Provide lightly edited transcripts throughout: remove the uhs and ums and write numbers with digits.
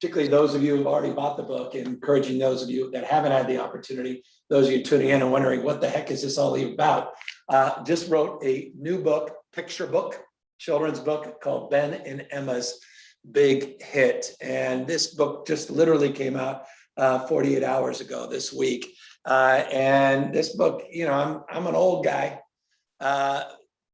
particularly those of you who've already bought the book, and encouraging those of you that haven't had the opportunity, those of you tuning in and wondering what the heck is this all about, just wrote a new book, picture book, children's book called Ben and Emma's Big Hit. And this book just literally came out 48 hours ago this week. And this book, you know, I'm an old guy.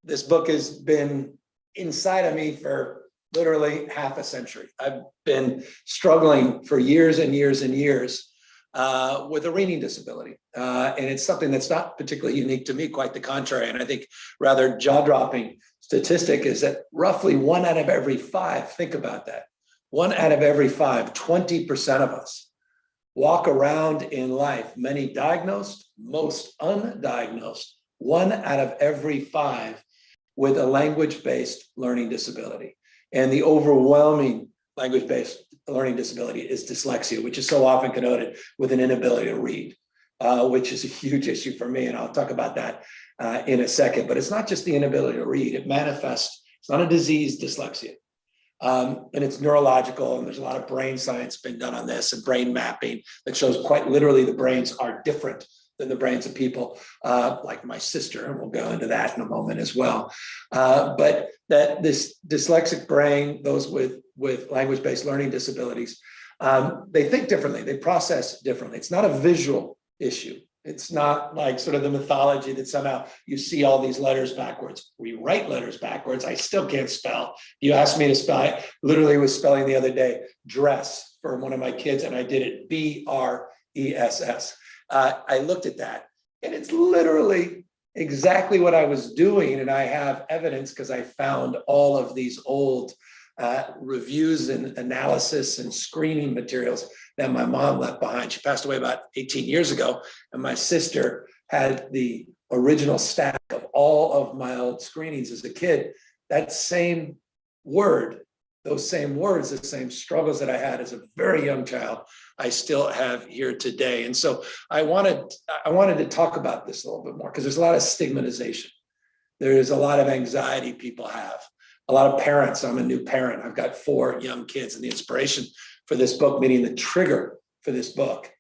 This book has been inside of me for literally half a century. I've been struggling for years and years and years with a reading disability. And it's something that's not particularly unique to me, quite the contrary. And I think rather jaw-dropping statistic is that roughly 1 out of every 5, think about that, 1 out of every 5, 20% of us walk around in life, many diagnosed, most undiagnosed, 1 out of every 5 with a language-based learning disability. And the overwhelming language-based learning disability is dyslexia, which is so often connoted with an inability to read, which is a huge issue for me. And I'll talk about that in a second. But it's not just the inability to read. It manifests, it's not a disease, dyslexia. And it's neurological, and there's a lot of brain science been done on this and brain mapping that shows quite literally the brains are different than the brains of people like my sister, and we'll go into that in a moment as well. But that this dyslexic brain, those with language-based learning disabilities, they think differently, they process differently. It's not a visual issue. It's not like sort of the mythology that somehow you see all these letters backwards. We write letters backwards. I still can't spell. You asked me to spell, I literally was spelling the other day, dress for one of my kids, and I did it B-R-E-S-S. I looked at that, and it's literally exactly what I was doing. And I have evidence because I found all of these old reviews and analysis and screening materials that my mom left behind. She passed away about 18 years ago, and my sister had the original stack of all of my old screenings as a kid. That same word, those same words, the same struggles that I had as a very young child, I still have here today. And so I wanted to talk about this a little bit more because there's a lot of stigmatization. There's a lot of anxiety people have. A lot of parents, I'm a new parent. I've got 4 young kids, and the inspiration for this book, meaning the trigger for this book,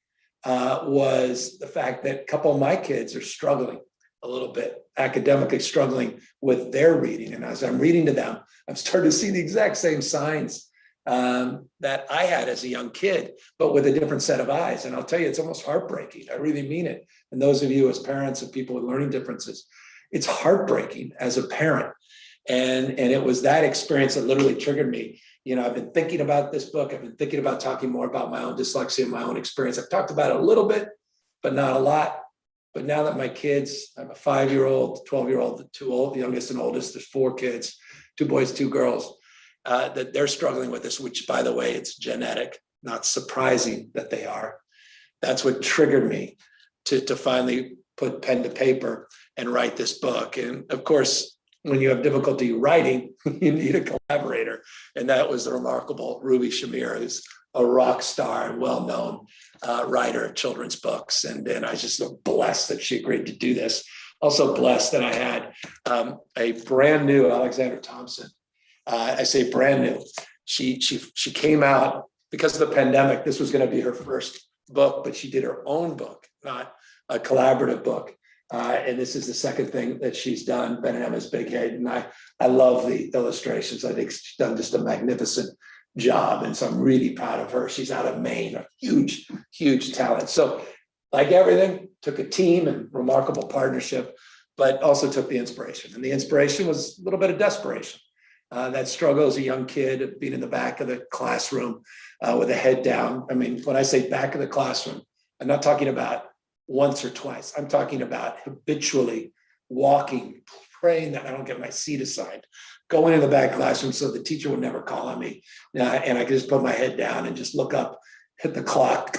was the fact that a couple of my kids are struggling a little bit, academically struggling with their reading. And as I'm reading to them, I'm starting to see the exact same signs that I had as a young kid, but with a different set of eyes. And I'll tell you, it's almost heartbreaking. I really mean it. And those of you as parents of people with learning differences, it's heartbreaking as a parent. And it was that experience that literally triggered me. You know, I've been thinking about this book. I've been thinking about talking more about my own dyslexia and my own experience. I've talked about it a little bit, but not a lot. But now that my kids, I have a 5-year-old, 12-year-old, the 2 youngest and oldest, there's 4 kids, 2 boys, 2 girls, that they're struggling with this, which, by the way, it's genetic, not surprising that they are. That's what triggered me to finally put pen to paper and write this book. And of course, when you have difficulty writing, you need a collaborator. And that was the remarkable Ruby Shamir, who's a rock star and well-known writer of children's books. And I was just so blessed that she agreed to do this. Also blessed that I had a brand new Alexandra Thompson. I say brand new. She came out because of the pandemic. This was going to be her first book, but she did her own book, not a collaborative book. And this is the second thing that she's done, Ben and Emma's Big Hit. And I love the illustrations. I think she's done just a magnificent job. And so I'm really proud of her. She's out of Maine, a huge, huge talent. So like everything, took a team and remarkable partnership, but also took the inspiration. And the inspiration was a little bit of desperation. That struggle as a young kid, being in the back of the classroom with a head down. I mean, when I say back of the classroom, I'm not talking about once or twice. I'm talking about habitually walking, praying that I don't get my seat assigned, going in the back classroom so the teacher would never call on me. And I could just put my head down and just look up, hit the clock,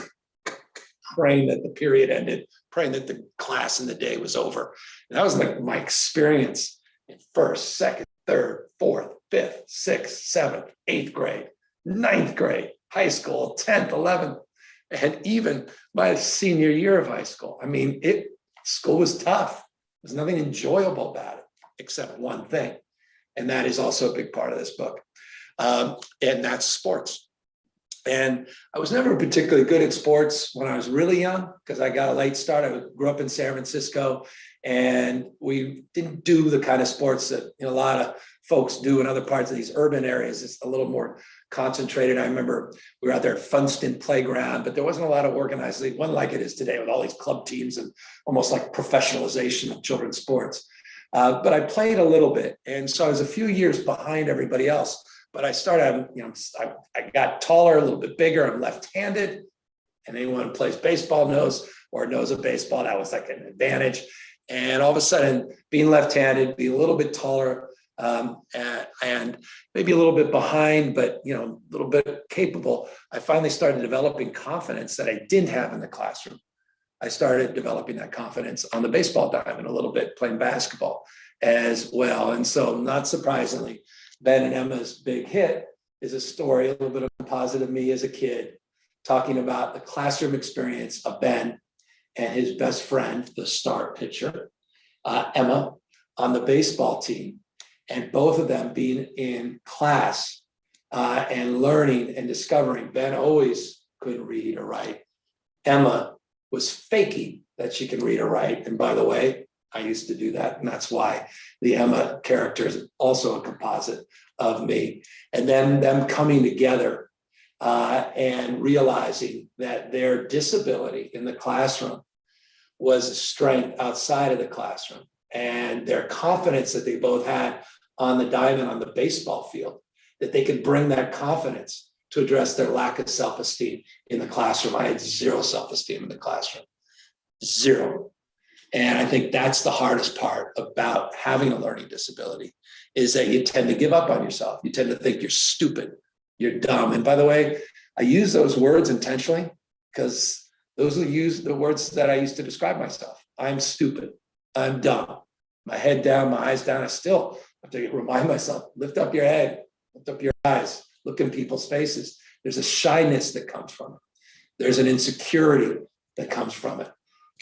praying that the period ended, praying that the class and the day was over. And that was like my experience in 1st, 2nd, 3rd, 4th, 5th, 6th, 7th, 8th grade, 9th grade, high school, 10th, 11th, and even my senior year of high school. I mean, school was tough. There's nothing enjoyable about it except one thing. And that is also a big part of this book. And that's sports. And I was never particularly good at sports when I was really young because I got a late start. I grew up in San Francisco, and we didn't do the kind of sports that a lot of folks do in other parts of these urban areas. It's a little more concentrated. I remember we were out there at Funston Playground, but there wasn't a lot of organized league, one like it is today with all these club teams and almost like professionalization of children's sports. But I played a little bit. And so I was a few years behind everybody else. But I started, I got taller, a little bit bigger. I'm left-handed. And anyone who plays baseball knows a baseball, that was like an advantage. And all of a sudden, being left-handed, being a little bit taller, and maybe a little bit behind, but a little bit capable, I finally started developing confidence that I didn't have in the classroom. I started developing that confidence on the baseball diamond a little bit, playing basketball as well. And so, not surprisingly, Ben and Emma's big hit is a story, a little bit of a composite of me as a kid, talking about the classroom experience of Ben and his best friend, the star pitcher, Emma, on the baseball team, and both of them being in class and learning and discovering. Ben always couldn't read or write. Emma was faking that she could read or write. And by the way, I used to do that. And that's why the Emma character is also a composite of me. And then them coming together and realizing that their disability in the classroom was a strength outside of the classroom. And their confidence that they both had on the diamond, on the baseball field, that they could bring that confidence to address their lack of self-esteem in the classroom. I had zero self-esteem in the classroom, zero. And I think that's the hardest part about having a learning disability, is that you tend to give up on yourself. You tend to think you're stupid, you're dumb. And by the way, I use those words intentionally because those are the words that I used to describe myself. I'm stupid, I'm dumb, my head down, my eyes down. I still have to remind myself, lift up your head, lift up your eyes, look in people's faces. There's a shyness that comes from it. There's an insecurity that comes from it.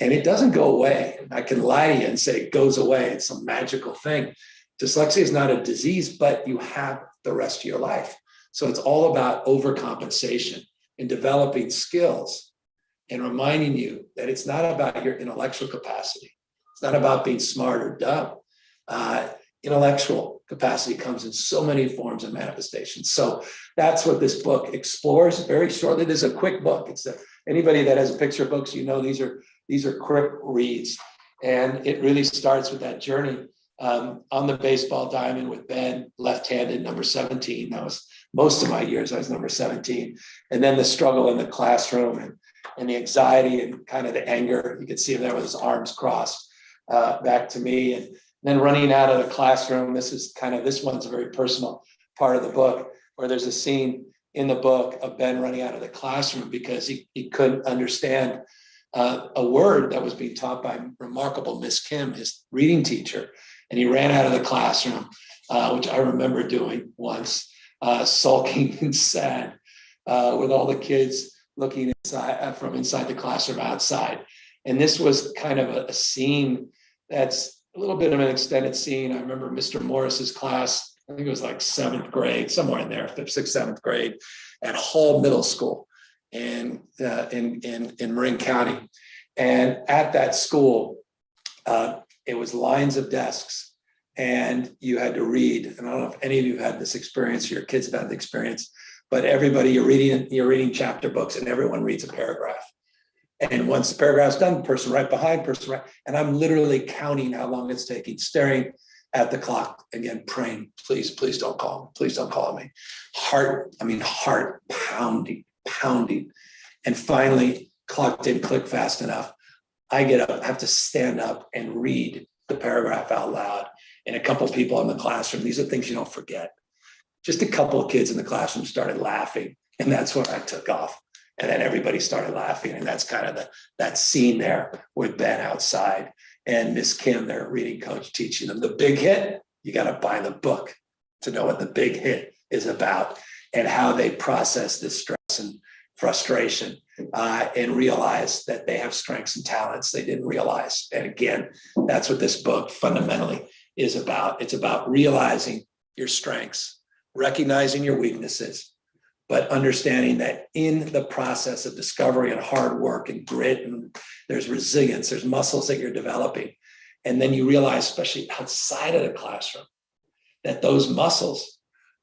And it doesn't go away. I can lie to you and say it goes away. It's some magical thing. Dyslexia is not a disease, but you have the rest of your life. So it's all about overcompensation and developing skills and reminding you that it's not about your intellectual capacity. It's not about being smart or dumb. Intellectual capacity comes in so many forms and manifestations. So that's what this book explores very shortly. This is a quick book. Anybody that has a picture books, these are quick reads. And it really starts with that journey on the baseball diamond with Ben, left-handed, number 17. That was most of my years, I was number 17. And then the struggle in the classroom and the anxiety and kind of the anger. You could see him there with his arms crossed back to me. And then running out of the classroom. This one's a very personal part of the book, where there's a scene in the book of Ben running out of the classroom because he couldn't understand a word that was being taught by remarkable Miss Kim, his reading teacher. And he ran out of the classroom, which I remember doing once, sulking and sad with all the kids looking from inside the classroom outside. And this was kind of a scene that's a little bit of an extended scene. I remember Mr. Morris's class, I think it was like 7th grade, somewhere in there, 5th, 6th, 7th grade at Hall Middle School in Marin County. And at that school, it was lines of desks and you had to read. And I don't know if any of you have had this experience, your kids have had the experience, but everybody, you're reading chapter books and everyone reads a paragraph. And once the paragraph's done, person right behind, and I'm literally counting how long it's taking, staring at the clock, again, praying, please don't call me. Please don't call me. Heart pounding. And finally, clock didn't click fast enough. I get up, have to stand up and read the paragraph out loud. And a couple of people in the classroom, these are things you don't forget. Just a couple of kids in the classroom started laughing. And that's when I took off. And then everybody started laughing. And that's kind of that scene there with Ben outside and Miss Kim, their reading coach, teaching them the big hit. You got to buy the book to know what the big hit is about and how they process this stress and frustration and realize that they have strengths and talents they didn't realize. And again, that's what this book fundamentally is about. It's about realizing your strengths, recognizing your weaknesses, but understanding that in the process of discovery and hard work and grit, and there's resilience, there's muscles that you're developing. And then you realize, especially outside of the classroom, that those muscles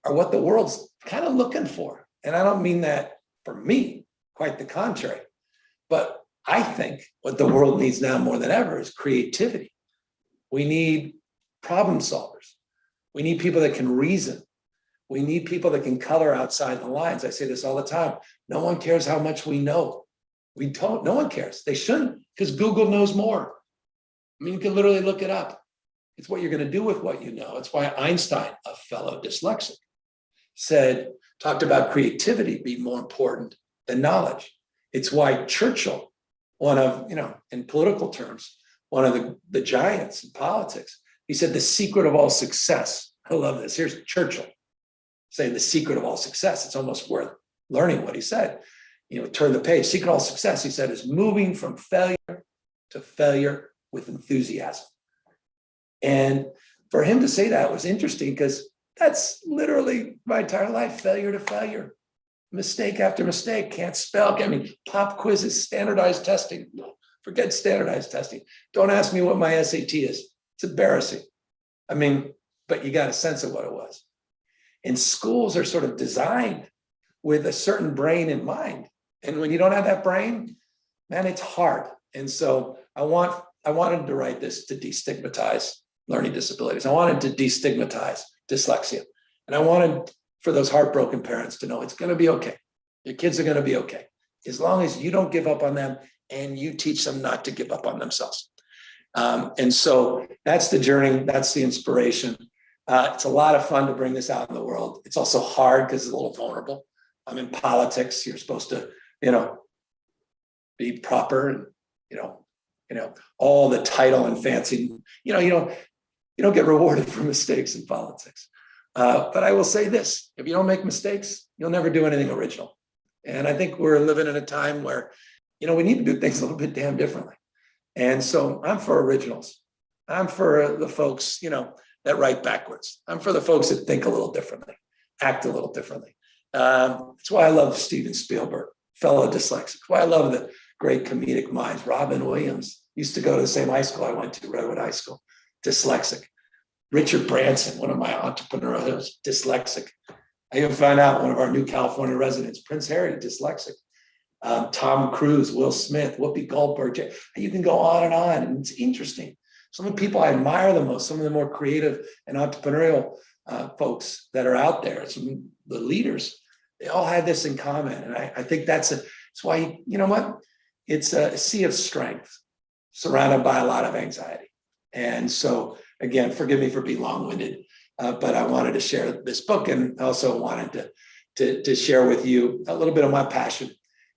are what the world's kind of looking for. And I don't mean that for me, quite the contrary. But I think what the world needs now more than ever is creativity. We need problem solvers. We need people that can reason. We need people that can color outside the lines. I say this all the time. No one cares how much we know. We don't, no one cares. They shouldn't, because Google knows more. I mean, you can literally look it up. It's what you're going to do with what you know. It's why Einstein, a fellow dyslexic, talked about creativity being more important than knowledge. It's why Churchill, one of, in political terms, one of the giants in politics, he said the secret of all success. I love this. Here's Churchill saying the secret of all success. It's almost worth learning what he said. Turn the page. Secret of all success, he said, is moving from failure to failure with enthusiasm. And for him to say that was interesting, because that's literally my entire life, failure to failure, mistake after mistake, can't spell. I mean, pop quizzes, standardized testing. Forget standardized testing. Don't ask me what my SAT is. It's embarrassing. I mean, but you got a sense of what it was. And schools are sort of designed with a certain brain in mind. And when you don't have that brain, man, it's hard. And so I wanted to write this to destigmatize learning disabilities. I wanted to destigmatize dyslexia. And I wanted for those heartbroken parents to know it's going to be okay. Your kids are going to be okay, as long as you don't give up on them and you teach them not to give up on themselves. And so that's the journey. That's the inspiration. It's a lot of fun to bring this out in the world. It's also hard because it's a little vulnerable. I'm in politics. You're supposed to, be proper and, all the title and fancy, you don't get rewarded for mistakes in politics. But I will say this, if you don't make mistakes, you'll never do anything original. And I think we're living in a time where, we need to do things a little bit damn differently. And so I'm for originals. I'm for the folks, that write backwards. I'm for the folks that think a little differently, act a little differently. That's why I love Steven Spielberg, fellow dyslexic. Why I love the great comedic minds. Robin Williams used to go to the same high school I went to, Redwood High School, dyslexic. Richard Branson, one of my entrepreneurial heroes, dyslexic. I even found out one of our new California residents, Prince Harry, dyslexic. Tom Cruise, Will Smith, Whoopi Goldberg. You can go on. And it's interesting. Some of the people I admire the most, some of the more creative and entrepreneurial folks that are out there, some of the leaders, they all had this in common. And I think that's why, it's a sea of strength surrounded by a lot of anxiety. And so, again, forgive me for being long-winded, but I wanted to share this book, and also wanted to share with you a little bit of my passion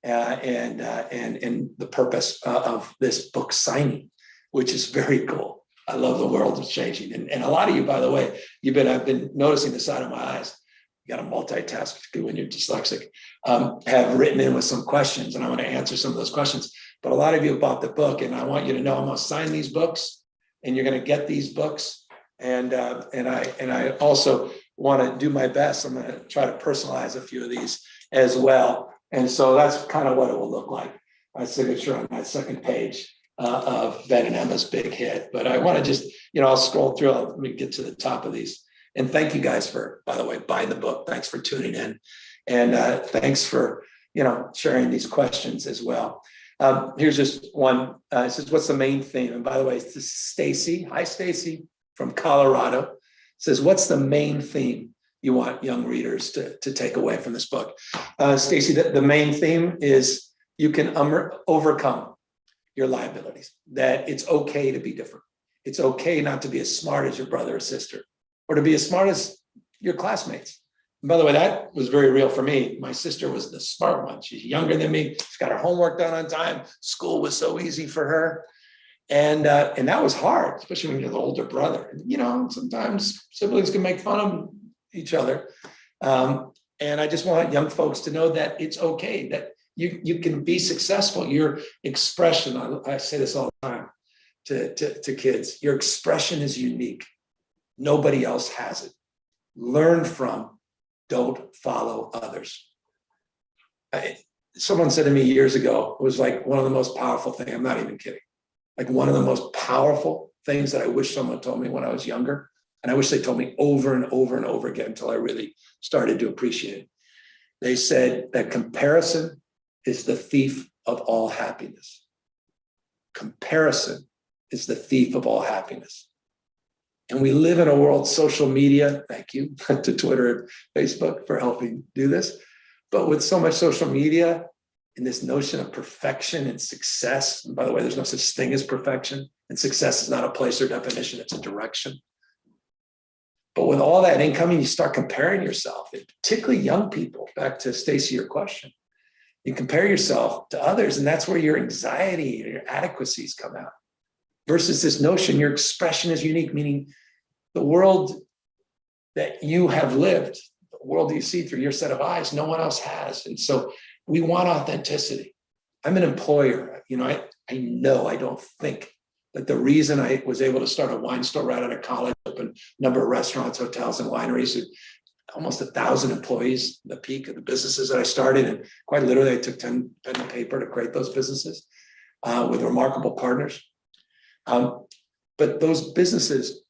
and the purpose of this book signing, which is very cool. I love the world is changing. And a lot of you, by the way, I've been noticing the side of my eyes. You got to multitask, particularly when you're dyslexic, have written in with some questions, and I want to answer some of those questions. But a lot of you have bought the book, and I want you to know I'm going to sign these books, and you're going to get these books. And I also want to do my best. I'm going to try to personalize a few of these as well. And so that's kind of what it will look like. My signature on my second page of Ben and Emma's big hit. But I want to just, I'll scroll through. Let me get to the top of these. And thank you guys for, by the way, buying the book. Thanks for tuning in. And thanks for, sharing these questions as well. Here's just one. It says, what's the main theme? And by the way, this is Stacy. Hi, Stacy from Colorado. It says, what's the main theme you want young readers to take away from this book? Stacy, the main theme is you can overcome your liabilities, that it's okay to be different. It's okay not to be as smart as your brother or sister, or to be as smart as your classmates. And by the way, that was very real for me. My sister was the smart one. She's younger than me. She's got her homework done on time. School was so easy for her. And that was hard, especially when you're the older brother. And, sometimes siblings can make fun of each other. And I just want young folks to know that it's okay, that you can be successful. Your expression, I say this all the time to kids, your expression is unique. Nobody else has it. Learn from, don't follow others. Someone said to me years ago, it was like one of the most powerful things, I'm not even kidding, like one of the most powerful things that I wish someone told me when I was younger. And I wish they told me over and over and over again until I really started to appreciate it. They said that comparison is the thief of all happiness. Comparison is the thief of all happiness. And we live in a world, social media, thank you to Twitter and Facebook for helping do this. But with so much social media and this notion of perfection and success, and by the way, there's no such thing as perfection, and success is not a place or definition, it's a direction. But with all that incoming, you start comparing yourself, and particularly young people, back to Stacy, your question. You compare yourself to others, and that's where your anxiety and your adequacies come out. Versus this notion, your expression is unique, meaning the world that you have lived, the world that you see through your set of eyes, no one else has. And so we want authenticity. I'm an employer. I don't think that the reason I was able to start a wine store right out of college, open a number of restaurants, hotels, and wineries, almost 1,000 employees, the peak of the businesses that I started. And quite literally, I took pen and paper to create those businesses with remarkable partners. But those businesses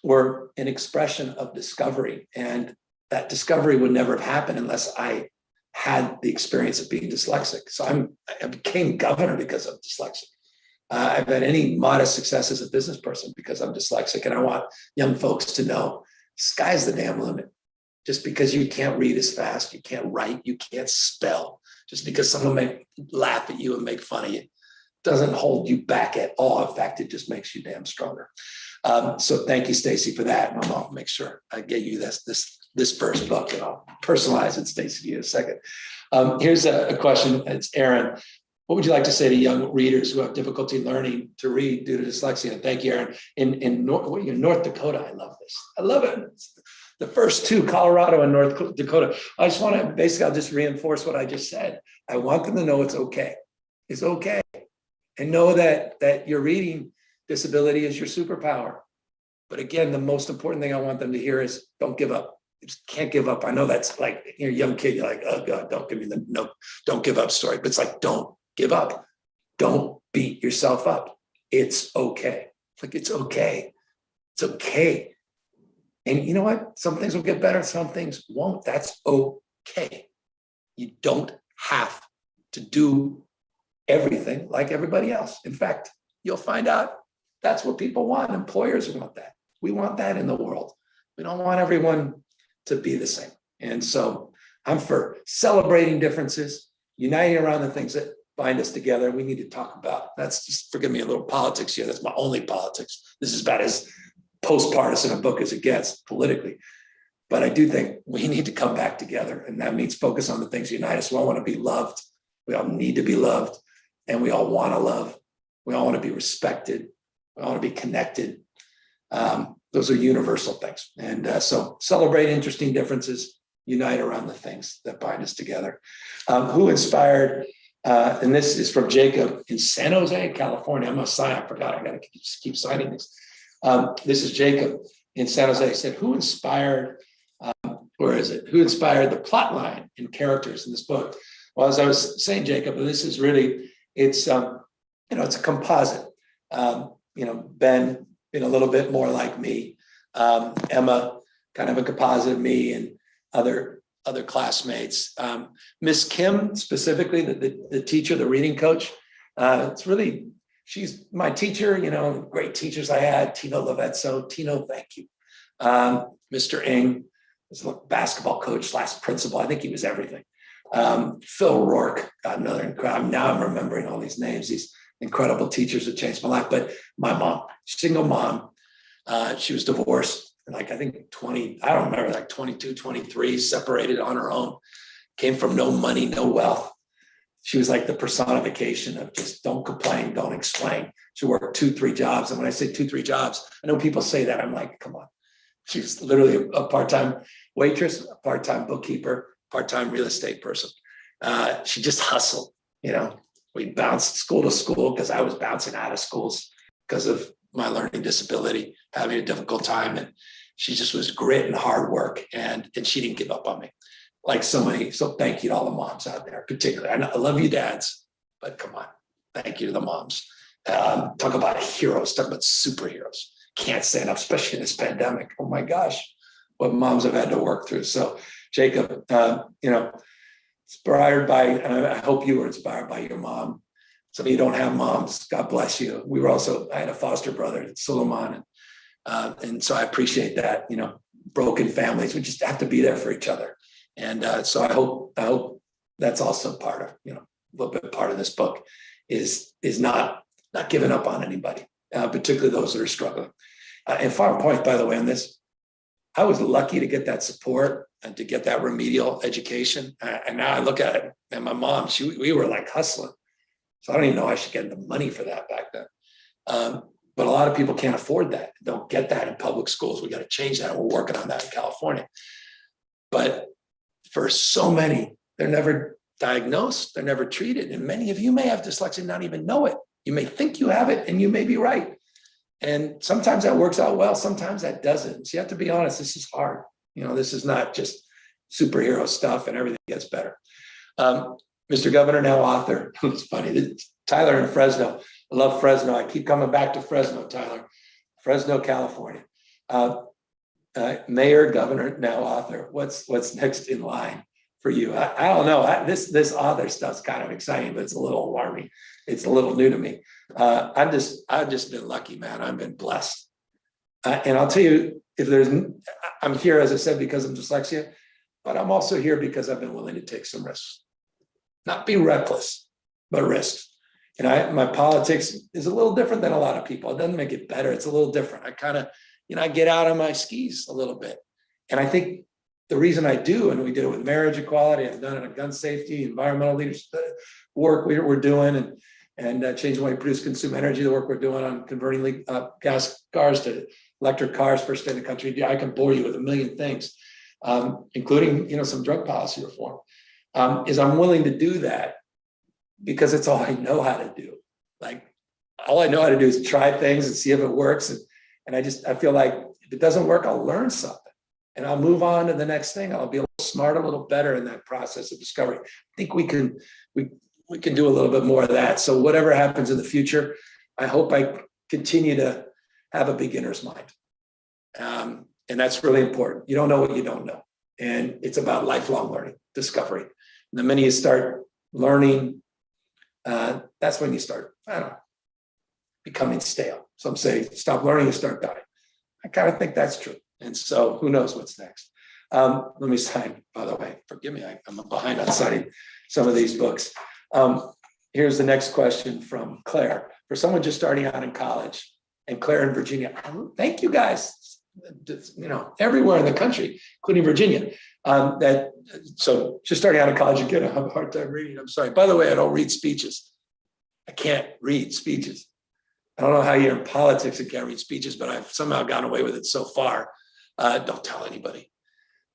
were an expression of discovery. And that discovery would never have happened unless I had the experience of being dyslexic. So I became governor because of dyslexia. I've had any modest success as a business person because I'm dyslexic. And I want young folks to know sky's the damn limit. Just because you can't read as fast, you can't write, you can't spell, just because someone may laugh at you and make fun of you, doesn't hold you back at all. In fact, it just makes you damn stronger. So thank you, Stacy, for that. And I'll make sure I get you this first book, and I'll personalize it, Stacy, to you in a second. Here's a question. It's Aaron. What would you like to say to young readers who have difficulty learning to read due to dyslexia? And thank you, Aaron. In North Dakota, I love this. I love it. It's the first two, Colorado and North Dakota. I just want to, basically, I'll just reinforce what I just said. I want them to know it's okay. It's okay. And know that your reading disability is your superpower. But again, the most important thing I want them to hear is don't give up. You just can't give up. I know that's like, you're a young kid, you're like, oh God, don't give me the no, don't give up story. But it's like, don't give up. Don't beat yourself up. It's okay. Like, it's okay. It's okay. And you know what? Some things will get better, some things won't. That's okay. You don't have to do everything like everybody else. In fact, you'll find out that's what people want. Employers want that. We want that in the world. We don't want everyone to be the same. And so I'm for celebrating differences, uniting around the things that bind us together. We need to talk about, that's just, forgive me, a little politics here. That's my only politics. This is about as post-partisan a book as it gets politically. But I do think we need to come back together. And that means focus on the things that unite us. We all want to be loved. We all need to be loved. And we all want to love. We all want to be respected. We all want to be connected. Those are universal things. And so celebrate interesting differences, unite around the things that bind us together. Who inspired, and this is from Jacob in San Jose, California. I'm a sign, I forgot, I got to keep signing this. This is Jacob in San Jose. He said, who inspired, where is it? Who inspired the plot line and characters in this book? Well, as I was saying, Jacob, and this is really, it's a composite. Ben being a little bit more like me, Emma, kind of a composite of me and other classmates. Miss Kim, specifically, the teacher, the reading coach, it's really, she's my teacher, great teachers I had, Tino Lovetso. Tino, thank you. Mr. Ng was a basketball coach / principal. I think he was everything. Phil Rourke, got another incredible. Now I'm remembering all these names, these incredible teachers that changed my life. But my mom, single mom, she was divorced, I think 20, I don't remember, like 22, 23, separated on her own, came from no money, no wealth. She was like the personification of just don't complain, don't explain. She worked 2-3 jobs. And when I say 2-3 jobs, I know people say that. I'm like, come on. She's literally a part-time waitress, a part-time bookkeeper, part-time real estate person. She just hustled, We bounced school to school because I was bouncing out of schools because of my learning disability, having a difficult time. And she just was grit and hard work. And she didn't give up on me. like so many. So thank you to all the moms out there, particularly. I love you dads, but come on, thank you to the moms. Talk about heroes, talk about superheroes. Can't say enough, especially in this pandemic. Oh my gosh, what moms have had to work through. So Jacob, inspired by, I hope you were inspired by your mom. Some of you don't have moms, God bless you. I had a foster brother, Suleiman, and so I appreciate that, broken families, we just have to be there for each other. And so I hope that's also part of, a little bit part of this book is not giving up on anybody, particularly those that are struggling. And final point, by the way, on this, I was lucky to get that support and to get that remedial education. And now I look at it, and my mom, we were like hustling. So I don't even know I should get the money for that back then. But a lot of people can't afford that, don't get that in public schools. We got to change that. We're working on that in California. But for so many, they're never diagnosed, they're never treated. And many of you may have dyslexia and not even know it. You may think you have it and you may be right. And sometimes that works out well, sometimes that doesn't. So you have to be honest, this is hard. This is not just superhero stuff and everything gets better. Mr. Governor, now author. It's funny, Tyler in Fresno. I love Fresno. I keep coming back to Fresno, Tyler. Fresno, California. Mayor, governor, now author. What's next in line for you? I don't know. This author stuff's kind of exciting, but it's a little alarming. It's a little new to me. I've just been lucky, man. I've been blessed. And I'll tell you, I'm here, as I said, because of dyslexia, but I'm also here because I've been willing to take some risks. Not be reckless, but risks. And my politics is a little different than a lot of people. It doesn't make it better. It's a little different. I kind of, I get out on my skis a little bit. And I think the reason I do, and we did it with marriage equality, I've done it on gun safety, environmental leadership work we're doing, and changing the way we produce, consume energy, the work we're doing on converting gas cars to electric cars, first in the country. I can bore you with a million things, including, some drug policy reform. Is I'm willing to do that because it's all I know how to do. Like, all I know how to do is try things and see if it works. And I feel like if it doesn't work, I'll learn something and I'll move on to the next thing. I'll be a little smarter, a little better in that process of discovery. I think we can do a little bit more of that. So whatever happens in the future, I hope I continue to have a beginner's mind. And that's really important. You don't know what you don't know. And it's about lifelong learning, discovery. And the minute you start learning, that's when you start, becoming stale. Some say stop learning and start dying. I kind of think that's true. And so who knows what's next. Let me sign, by the way, forgive me, I'm behind on signing some of these books. Here's the next question from Claire. For someone just starting out in college, and Claire in Virginia, thank you guys, everywhere in the country, including Virginia. So just starting out in college, again, I have a hard time reading. I'm sorry. By the way, I don't read speeches. I can't read speeches. I don't know how you're in politics and can't read speeches, but I've somehow gotten away with it so far. Don't tell anybody.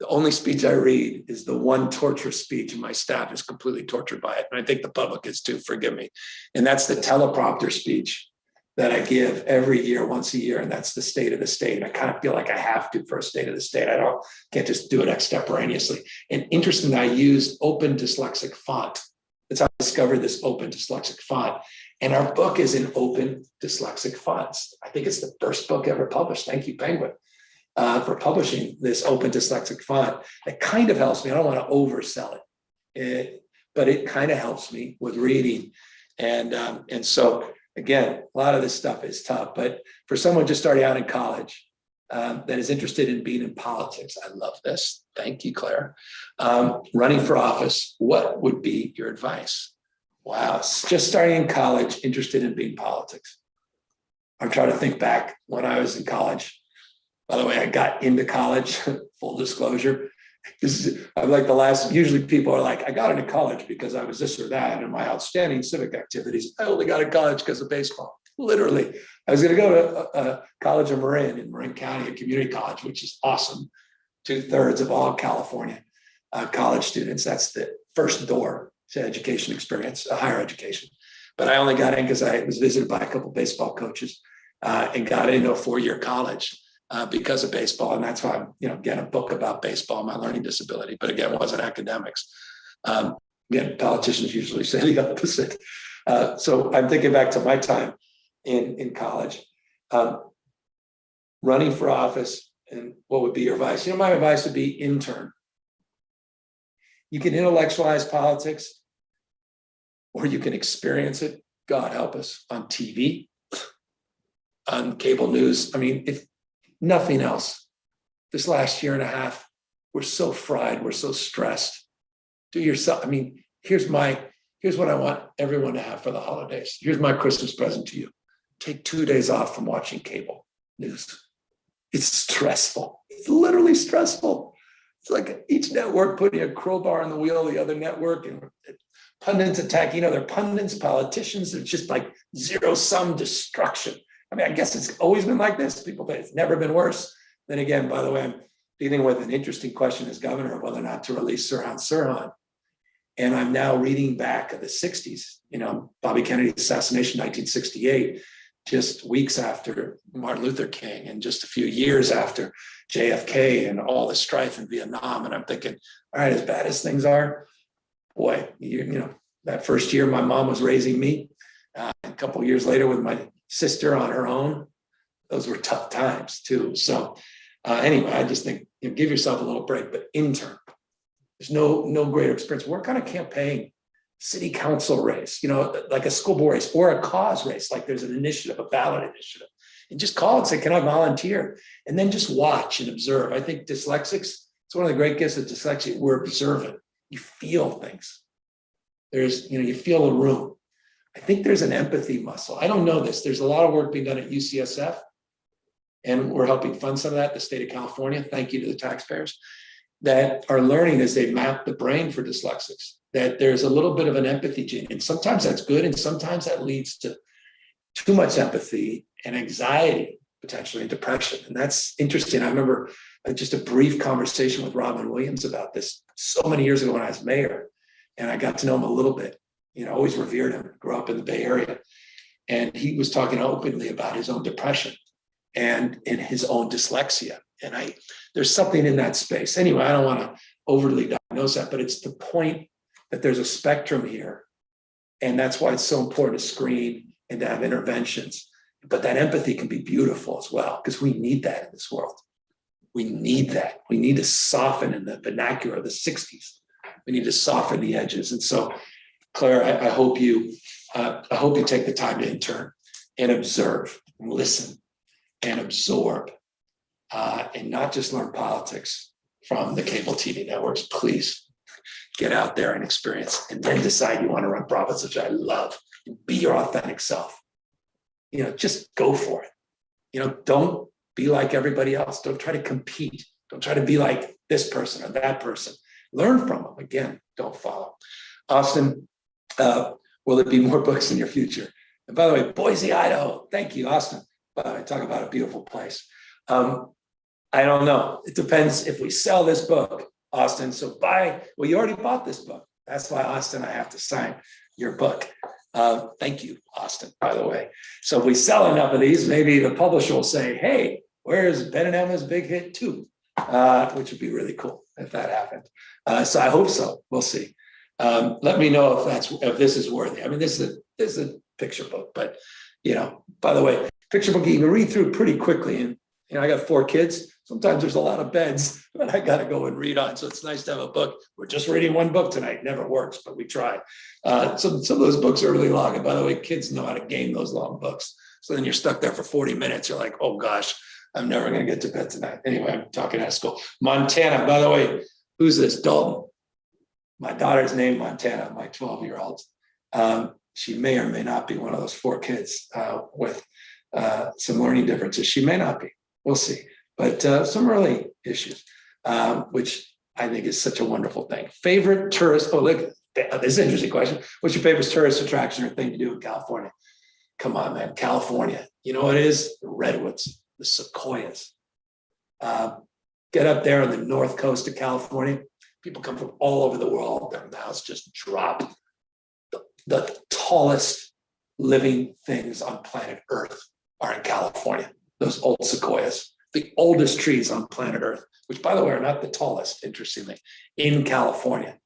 The only speech I read is the one torture speech, and my staff is completely tortured by it. And I think the public is too, forgive me. And that's the teleprompter speech that I give every year, once a year, and that's the State of the State. I kind of feel like I have to for a State of the State. Can't just do it extemporaneously. And interestingly, I use open dyslexic font. That's how I discovered this open dyslexic font. And our book is in open dyslexic fonts. I think it's the first book ever published. Thank you, Penguin, for publishing this open dyslexic font. It kind of helps me. I don't want to oversell it, but it kind of helps me with reading. And so, again, a lot of this stuff is tough, but for someone just starting out in college that is interested in being in politics, I love this. Thank you, Claire. Running for office, what would be your advice? Wow, just starting in college, interested in being politics. I'm trying to think back when I was in college. By the way, I got into college, full disclosure. I'm like the last, usually people are like, I got into college because I was this or that, and my outstanding civic activities. I only got into college because of baseball. Literally, I was going to go to College of Marin in Marin County, a community college, which is awesome. 2/3 of all California college students. That's the first door to education experience, higher education. But I only got in because I was visited by a couple of baseball coaches and got into a 4-year college. because of baseball. And that's why I'm, again, a book about baseball, my learning disability, but again, it wasn't academics. Again, politicians usually say the opposite. So I'm thinking back to my time in college, running for office, and what would be your advice? My advice would be intern. You can intellectualize politics, or you can experience it, God help us, on TV, on cable news. I mean, if nothing else, this last year and a half, we're so fried, we're so stressed. Do yourself, I mean, here's what I want everyone to have for the holidays. Here's my Christmas present to you. Take 2 days off from watching cable news. It's stressful. It's literally stressful. It's like each network putting a crowbar in the wheel of the other network, and pundits attacking other pundits, politicians. It's just like zero-sum destruction. I mean, I guess it's always been like this. People think it's never been worse. Then again, by the way, I'm dealing with an interesting question as governor of whether or not to release Sirhan. And I'm now reading back of the 60s, Bobby Kennedy's assassination, 1968, just weeks after Martin Luther King, and just a few years after JFK and all the strife in Vietnam. And I'm thinking, all right, as bad as things are, boy, that first year my mom was raising me, a couple of years later with my sister on her own, those were tough times too. So anyway, I just think, give yourself a little break, but intern. There's no greater experience. Work on a campaign, city council race, like a school board race or a cause race, like there's an initiative, a ballot initiative, and just call and say, can I volunteer? And then just watch and observe. I think dyslexics, it's one of the great gifts of dyslexia. We're observant. You feel things. There's, you feel a room. I think there's an empathy muscle. I don't know this. There's a lot of work being done at UCSF, and we're helping fund some of that, the state of California. Thank you to the taxpayers that are learning as they map the brain for dyslexics, that there's a little bit of an empathy gene. And sometimes that's good. And sometimes that leads to too much empathy and anxiety, potentially, and depression. And that's interesting. I remember just a brief conversation with Robin Williams about this so many years ago when I was mayor. And I got to know him a little bit, always revered him, grew up in the Bay Area. And he was talking openly about his own depression and in his own dyslexia. And there's something in that space. Anyway, I don't want to overly diagnose that, but it's the point that there's a spectrum here. And that's why it's so important to screen and to have interventions. But that empathy can be beautiful as well, because we need that in this world. We need that. We need to soften in the vernacular of the 60s. We need to soften the edges. And so, Claire, I hope you take the time to intern and observe and listen and absorb. And not just learn politics from the cable TV networks. Please get out there and experience, and then decide you want to run profits, which I love. Be your authentic self. Just go for it. Don't be like everybody else. Don't try to compete. Don't try to be like this person or that person. Learn from them. Again, don't follow. Austin, will there be more books in your future? And by the way, Boise, Idaho. Thank you, Austin. By the way, talk about a beautiful place. I don't know. It depends if we sell this book, Austin. So you already bought this book. That's why, Austin, I have to sign your book. Thank you, Austin, by the way. So if we sell enough of these, maybe the publisher will say, hey, where's Ben and Emma's Big Hit 2? Which would be really cool if that happened. So I hope so. We'll see. Let me know if this is worthy. I mean, this is a picture book, but by the way, picture book you can read through pretty quickly. And I got 4 kids. Sometimes there's a lot of beds that I got to go and read on. So it's nice to have a book. We're just reading one book tonight. Never works, but we try. Some of those books are really long. And by the way, kids know how to game those long books. So then you're stuck there for 40 minutes. You're like, oh gosh, I'm never going to get to bed tonight. Anyway, I'm talking out of school. Montana, by the way, who's this? Dalton. My daughter's named Montana, my 12-year-old. She may or may not be one of those 4 kids with some learning differences. She may not be. We'll see. But some early issues, which I think is such a wonderful thing. Favorite tourist, look, this is an interesting question. What's your favorite tourist attraction or thing to do in California? Come on, man, California. You know what it is? The redwoods, the sequoias. Get up there on the north coast of California. People come from all over the world. Their mouths just drop. The tallest living things on planet Earth are in California. Those old sequoias. the oldest trees on planet Earth, which by the way are not the tallest, interestingly, in California.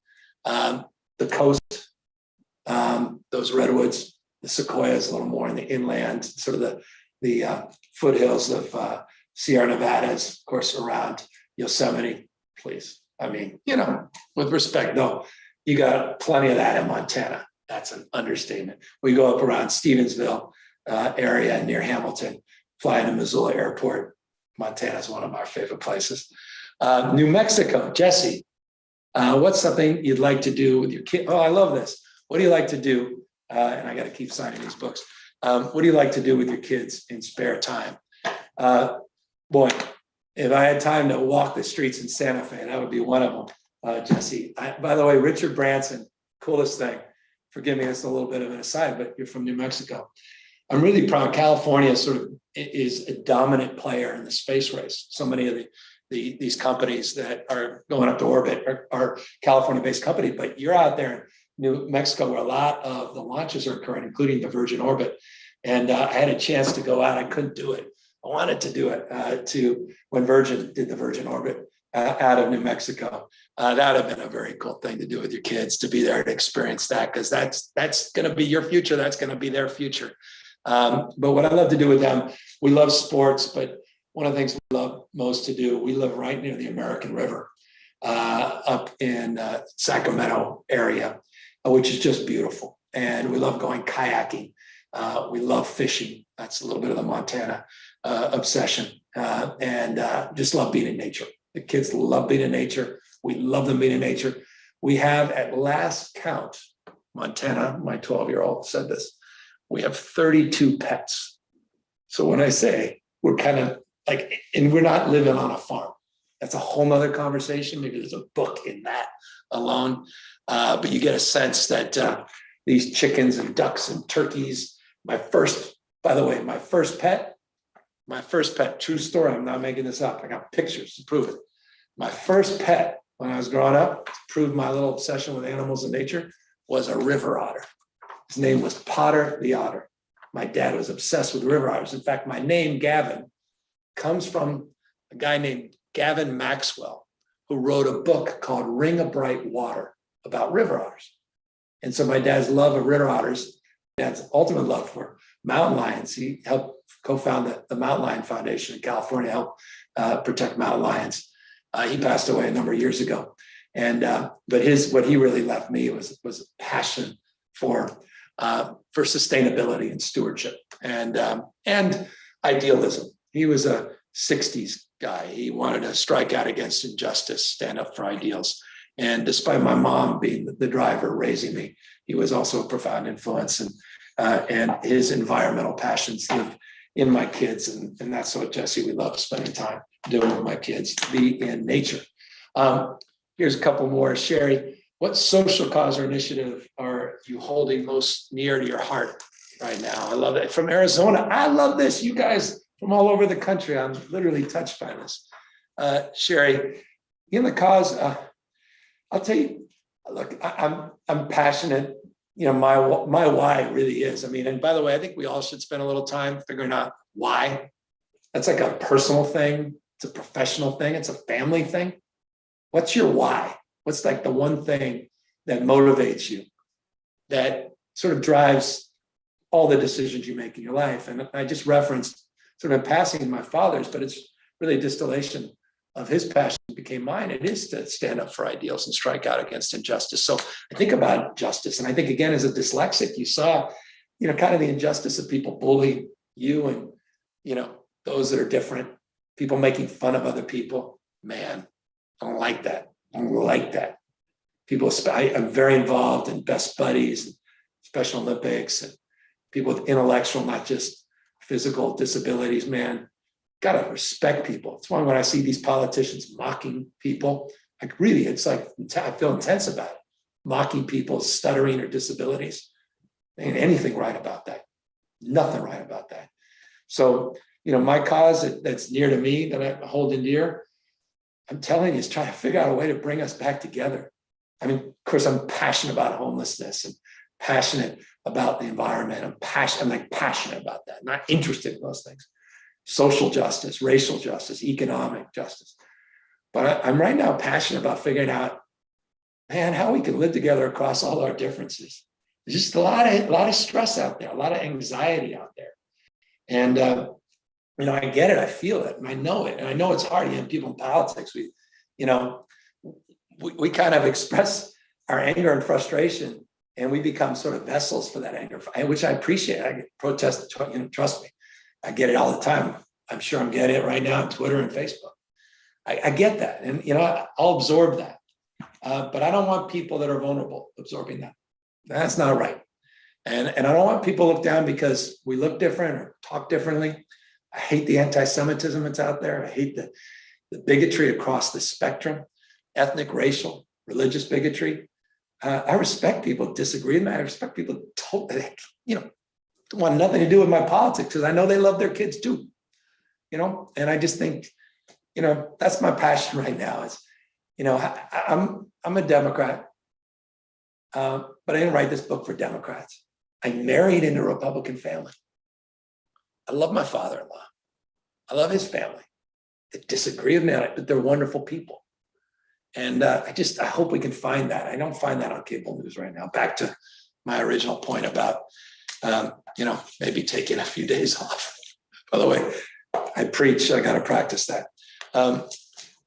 The coast, those redwoods, the sequoias, a little more in the inland, sort of the foothills of Sierra Nevadas, of course, around Yosemite, please. I mean, with respect, though, you got plenty of that in Montana. That's an understatement. We go up around Stevensville area near Hamilton, fly into Missoula Airport. Montana is one of our favorite places. New Mexico, Jesse, what's something you'd like to do with your kid? Oh, I love this. What do you like to do? And I got to keep signing these books. What do you like to do with your kids in spare time? Boy, if I had time to walk the streets in Santa Fe, that would be one of them, Jesse. By the way, Richard Branson, coolest thing. Forgive me, it's a little bit of an aside, but you're from New Mexico. I'm really proud. California sort of is a dominant player in the space race. So many of these companies that are going up to orbit are California-based companies, but you're out there in New Mexico where a lot of the launches are occurring, including the Virgin Orbit. And I had a chance to go out. I couldn't do it. I wanted to do it when Virgin did the Virgin Orbit out of New Mexico. That would have been a very cool thing to do with your kids, to be there to experience that, because that's going to be your future. That's going to be their future. But what I love to do with them, we love sports, but one of the things we love most to do, we live right near the American River up in Sacramento area, which is just beautiful. And we love going kayaking. We love fishing. That's a little bit of the Montana obsession, and just love being in nature. The kids love being in nature. We love them being in nature. We have, at last count, Montana, my 12-year-old said this, we have 32 pets. So when I say we're kind of like, and we're not living on a farm, that's a whole nother conversation. Maybe there's a book in that alone. But you get a sense that these chickens and ducks and turkeys, my first pet, true story, I'm not making this up. I got pictures to prove it. My first pet when I was growing up, to prove my little obsession with animals and nature, was a river otter. His name was Potter the Otter. My dad was obsessed with river otters. In fact, my name, Gavin, comes from a guy named Gavin Maxwell, who wrote a book called Ring of Bright Water about river otters. And so my dad's love of river otters, dad's ultimate love for mountain lions. He helped co-found the Mountain Lion Foundation in California, help protect mountain lions. He passed away a number of years ago. And but what he really left me was a passion for sustainability and stewardship and idealism. He was a 60s guy. He wanted to strike out against injustice, stand up for ideals. And despite my mom being the driver raising me, he was also a profound influence. And his environmental passions live in my kids. And that's what, Jesse, we love spending time doing with my kids, be in nature. Here's a couple more. Sherry, what social cause or initiative are you holding most near to your heart right now? I love it. From Arizona, I love this. You guys from all over the country, I'm literally touched by this. Sherry, in the cause, I'll tell you, look, I'm passionate. You know, my why really is. I mean, and by the way, I think we all should spend a little time figuring out why. That's like a personal thing. It's a professional thing. It's a family thing. What's your why? What's like the one thing that motivates you, that sort of drives all the decisions you make in your life? And I just referenced sort of passing my father's, but it's really a distillation of his passion became mine. It is to stand up for ideals and strike out against injustice. So I think about justice. And I think, again, as a dyslexic, you saw, you know, kind of the injustice of people bullying you and, you know, those that are different, people making fun of other people. Man, I don't like that. I don't like that. I'm very involved in Best Buddies, Special Olympics, and people with intellectual, not just physical disabilities, man. Got to respect people. It's why when I see these politicians mocking people, like really, it's like, I feel intense about it. Mocking people's stuttering or disabilities. There ain't anything right about that. Nothing right about that. So, you know, my cause that's near to me, that I hold in dear, I'm telling you, is trying to figure out a way to bring us back together. I mean, of course, I'm passionate about homelessness and passionate about the environment. I'm passionate about that, not interested in those things. social justice, racial justice, economic justice. But I'm right now passionate about figuring out, man, how we can live together across all our differences. There's just a lot of stress out there, a lot of anxiety out there. And, I get it, I feel it, and I know it. And I know it's hard. You have people in politics, we kind of express our anger and frustration, and we become sort of vessels for that anger, which I appreciate. I protest, trust me, I get it all the time. I'm sure I'm getting it right now on Twitter and Facebook. I get that, and I'll absorb that. But I don't want people that are vulnerable absorbing that. That's not right. And I don't want people to look down because we look different or talk differently. I hate the anti-Semitism that's out there. I hate the bigotry across the spectrum, ethnic, racial, religious bigotry. I respect people who disagree with me. I respect people who totally, want nothing to do with my politics because I know they love their kids too. And I just think, that's my passion right now is, I'm a Democrat, but I didn't write this book for Democrats. I married into a Republican family. I love my father-in-law. I love his family. They disagree with me on it, but they're wonderful people. And I hope we can find that. I don't find that on cable news right now. Back to my original point about, maybe taking a few days off. By the way, I preach, I got to practice that.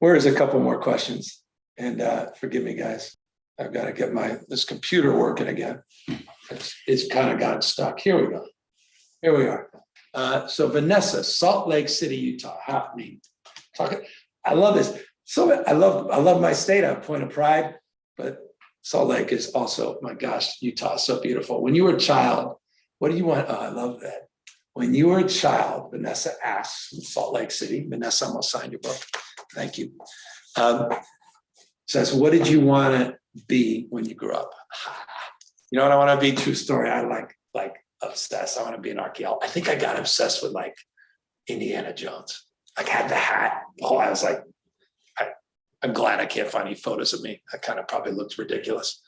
Where's a couple more questions? And forgive me, guys. I've got to get this computer working again. It's kind of gotten stuck. Here we go. Here we are. So Vanessa, Salt Lake City, Utah. I love this. So I love my state. I have a point of pride, but Salt Lake is also, my gosh, Utah is so beautiful. When you were a child, what do you want? Oh, I love that. When you were a child, Vanessa asks from Salt Lake City. Vanessa, I'm gonna sign your book. Thank you. Says, what did you want to be when you grew up? You know what I want to be? True story. I like obsessed. I want to be an archaeologist. I think I got obsessed with Indiana Jones. Had the hat. Oh, I was like, I'm glad I can't find any photos of me. I kind of probably looked ridiculous,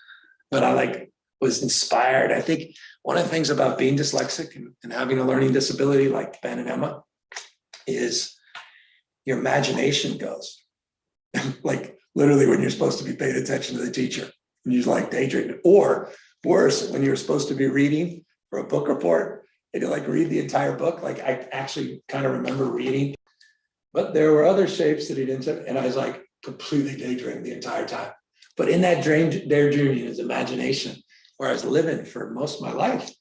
but I was inspired. I think one of the things about being dyslexic and having a learning disability like Ben and Emma is your imagination goes literally when you're supposed to be paying attention to the teacher and you daydreaming, or worse, when you're supposed to be reading for a book report and you read the entire book. I actually kind of remember reading, but there were other shapes that he didn't say, and I was completely daydreaming the entire time. But in that daydreaming is imagination, where I was living for most of my life.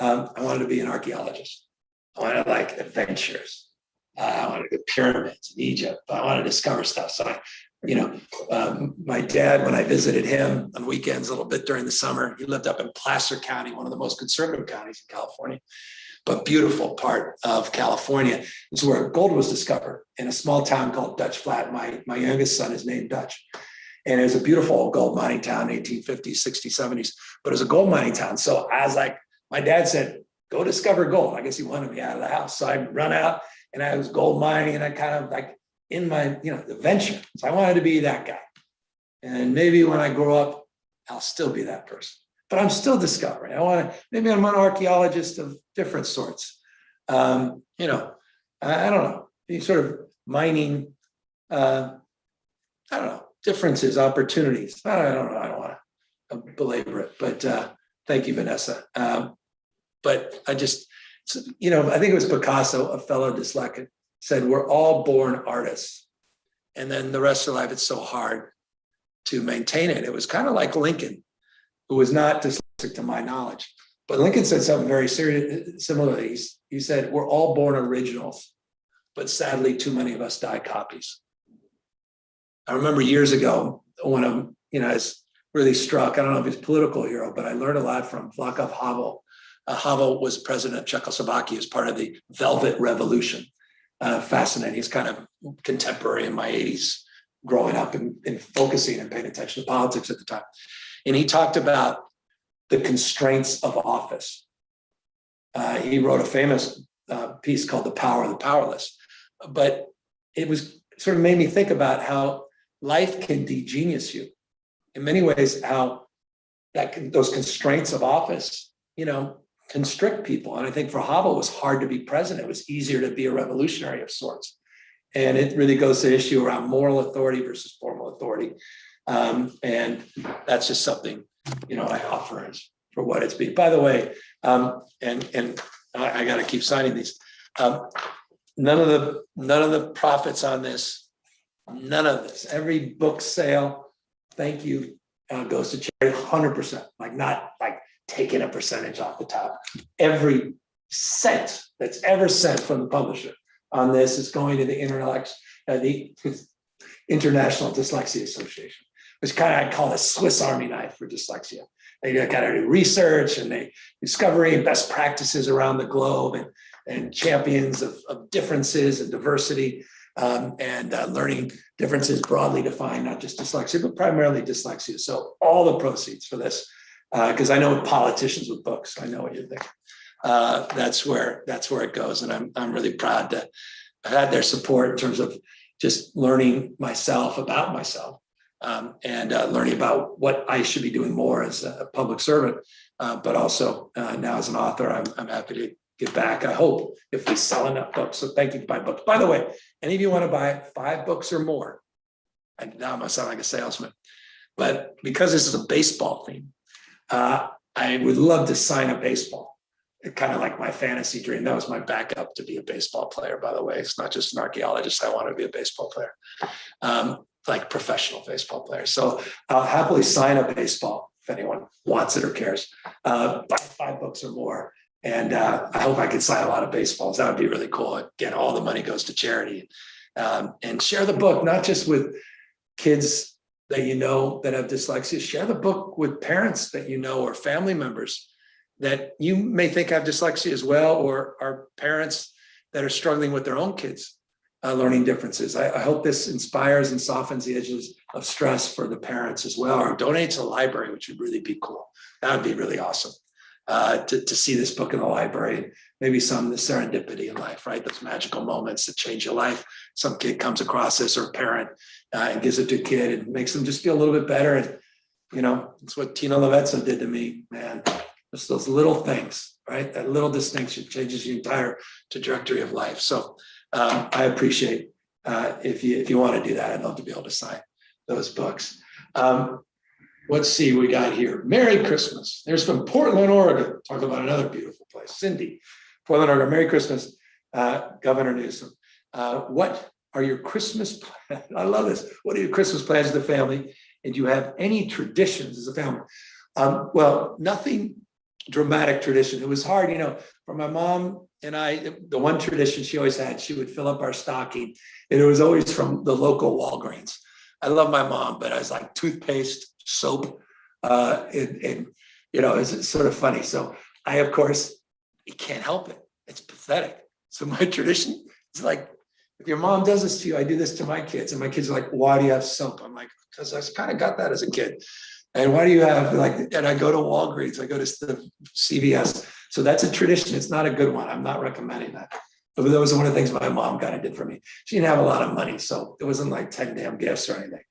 I wanted to be an archaeologist. I wanted adventures. I wanted to go pyramids in Egypt. I wanted to discover stuff. So my dad, when I visited him on weekends a little bit during the summer, he lived up in Placer County, one of the most conservative counties in California, but beautiful part of California. It's where gold was discovered in a small town called Dutch Flat. My youngest son is named Dutch. And it was a beautiful old gold mining town, 1850s, 60s, 70s, but it was a gold mining town. So I was my dad said, go discover gold. I guess he wanted me out of the house. So I'd run out and I was gold mining and I kind of in my, the venture. So I wanted to be that guy. And maybe when I grow up, I'll still be that person, but I'm still discovering. Maybe I'm an archaeologist of different sorts. I don't know, sort of mining, I don't know, differences, opportunities. I don't know. I don't want to belabor it, but thank you, Vanessa. But I just, I think it was Picasso, a fellow dyslexic, said, we're all born artists. And then the rest of life, it's so hard to maintain it. It was kind of like Lincoln, who was not dyslexic to my knowledge. But Lincoln said something very serious, similarly. He said, we're all born originals, but sadly, too many of us die copies. I remember years ago when I was really struck. I don't know if he's a political hero, but I learned a lot from Václav Havel. Havel was president of Czechoslovakia as part of the Velvet Revolution. Fascinating. He's kind of contemporary in my 80s, growing up and focusing and paying attention to politics at the time. And he talked about the constraints of office. He wrote a famous piece called The Power of the Powerless. But it was sort of made me think about how life can degenius you. In many ways, how those constraints of office, constrict people. And I think for Havel, it was hard to be president. It was easier to be a revolutionary of sorts. And it really goes to the issue around moral authority versus formal authority. And that's just something, I offer for what it's been. By the way, and I got to keep signing these. None of the profits on this, none of this, every book sale, thank you, goes to charity 100%, like not like taking a percentage off the top. Every cent that's ever sent from the publisher on this is going to the International Dyslexia Association, which kind of I call a Swiss Army knife for dyslexia. They got to do research and they discovery best practices around the globe and champions of differences and diversity and learning differences broadly defined, not just dyslexia, but primarily dyslexia. So all the proceeds for this, because I know politicians with books, I know what you think. That's where it goes, and I'm really proud to have had their support in terms of just learning about myself, and learning about what I should be doing more as a public servant, but also now as an author, I'm happy to give back. I hope if we sell enough books. So thank you for buying books. By the way, any of you want to buy 5 books or more? And now I'm gonna sound like a salesman, but because this is a baseball theme, I would love to sign a baseball. Kind of like my fantasy dream. That was my backup to be a baseball player, by the way. It's not just an archaeologist. I want to be a baseball player, like professional baseball player. So I'll happily sign a baseball if anyone wants it or cares. Buy 5 books or more. And I hope I can sign a lot of baseballs. That would be really cool. Again, all the money goes to charity. And share the book, not just with kids that that have dyslexia. Share the book with parents that or family members that you may think have dyslexia as well, or are parents that are struggling with their own kids' learning differences. I hope this inspires and softens the edges of stress for the parents as well, or donate to the library, which would really be cool. That would be really awesome to see this book in the library. Maybe some of the serendipity in life, right? Those magical moments that change your life. Some kid comes across this, or a parent and gives it to a kid and makes them just feel a little bit better. And, it's what Tina Lovezzo did to me, man. Just those little things, right? That little distinction changes the entire trajectory of life. So I appreciate if you want to do that. I'd love to be able to sign those books. Let's see, we got here. Merry Christmas. There's from Portland, Oregon. Talk about another beautiful place. Cindy, Portland, Oregon. Merry Christmas, Governor Newsom. What are your Christmas plans? I love this. What are your Christmas plans as a family? And do you have any traditions as a family? Well, nothing dramatic tradition. It was hard, for my mom and I, the one tradition she always had, she would fill up our stocking, and it was always from the local Walgreens. I love my mom, but I was like toothpaste, soap, and it's sort of funny. So I, of course, you can't help it. It's pathetic. So my tradition is like, if your mom does this to you, I do this to my kids, and my kids are like, why do you have soap? I'm like, because I kind of got that as a kid. And why do you have and I go to Walgreens, I go to the CVS. So that's a tradition. It's not a good one. I'm not recommending that. But that was one of the things my mom kind of did for me. She didn't have a lot of money, so it wasn't like 10 damn gifts or anything.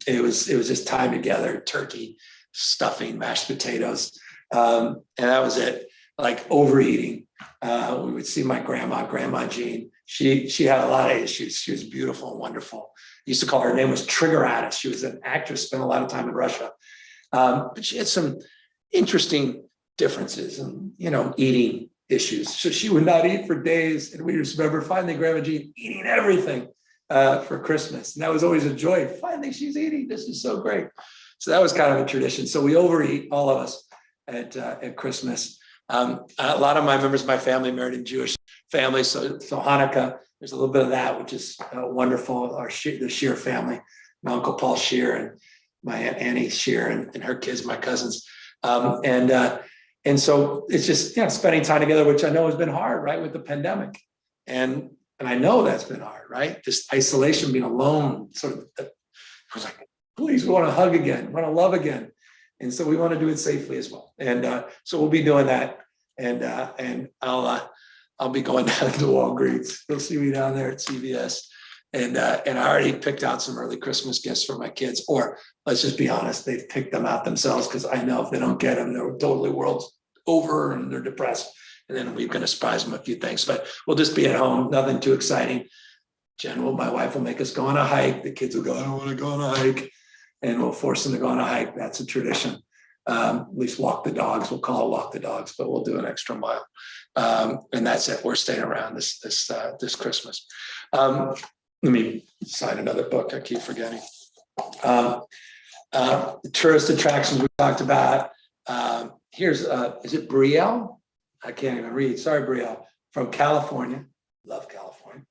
It was just time together, turkey, stuffing, mashed potatoes. And that was it. Like overeating. We would see my Grandma Jean. She had a lot of issues. She was beautiful and wonderful. I used to call her name was Triggeratus. She was an actress, spent a lot of time in Russia. But she had some interesting differences and, eating issues. So she would not eat for days. And we just remember finally Grandma Jean eating everything for Christmas. And that was always a joy. Finally, she's eating. This is so great. So that was kind of a tradition. So we overeat, all of us, at Christmas. A lot of my members of my family married in Jewish families. So Hanukkah, there's a little bit of that, which is wonderful. The Shear family, my Uncle Paul Shear and my Aunt Annie Shear and her kids, my cousins. And so it's just, spending time together, which I know has been hard, right, with the pandemic. And I know that's been hard, right? Just isolation, being alone, sort of, it was like, please, we want to hug again, we want to love again. And so we want to do it safely as well. And so we'll be doing that. And I'll be going down to Walgreens. You'll see me down there at CVS. And I already picked out some early Christmas gifts for my kids, or let's just be honest, they've picked them out themselves, because I know if they don't get them, they're totally world over and they're depressed. And then we're going to surprise them a few things, but we'll just be at home, nothing too exciting. My wife will make us go on a hike. The kids will go, I don't want to go on a hike. And we'll force them to go on a hike. That's a tradition. At least walk the dogs. We'll call it walk the dogs, but we'll do an extra mile. And that's it. We're staying around this Christmas. Let me sign another book. I keep forgetting. The tourist attractions we talked about. Here's, is it Brielle? I can't even read. Sorry, Brielle, from California. Love California.